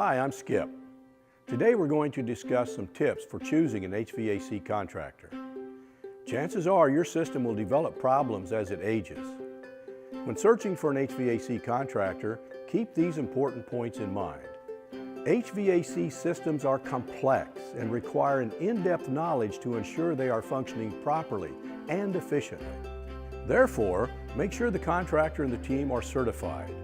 Hi, I'm Skip. Today we're going to discuss some tips for choosing an HVAC contractor. Chances are your system will develop problems as it ages. When searching for an HVAC contractor, keep these important points in mind. HVAC systems are complex and require an in-depth knowledge to ensure they are functioning properly and efficiently. Therefore, make sure the contractor and the team are certified.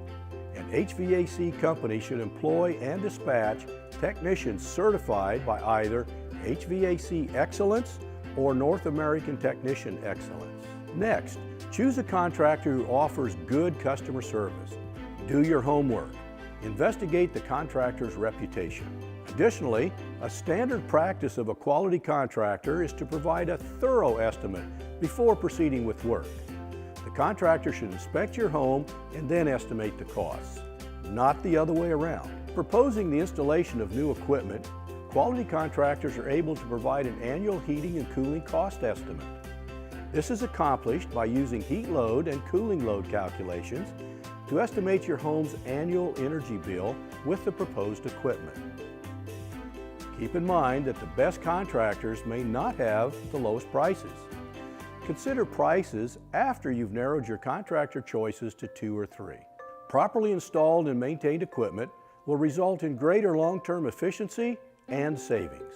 An HVAC company should employ and dispatch technicians certified by either HVAC Excellence or North American Technician Excellence. Next, choose a contractor who offers good customer service. Do your homework. Investigate the contractor's reputation. Additionally, a standard practice of a quality contractor is to provide a thorough estimate before proceeding with work. The contractor should inspect your home and then estimate the costs, not the other way around. Proposing the installation of new equipment, quality contractors are able to provide an annual heating and cooling cost estimate. This is accomplished by using heat load and cooling load calculations to estimate your home's annual energy bill with the proposed equipment. Keep in mind that the best contractors may not have the lowest prices. Consider prices after you've narrowed your contractor choices to 2 or 3. Properly installed and maintained equipment will result in greater long-term efficiency and savings.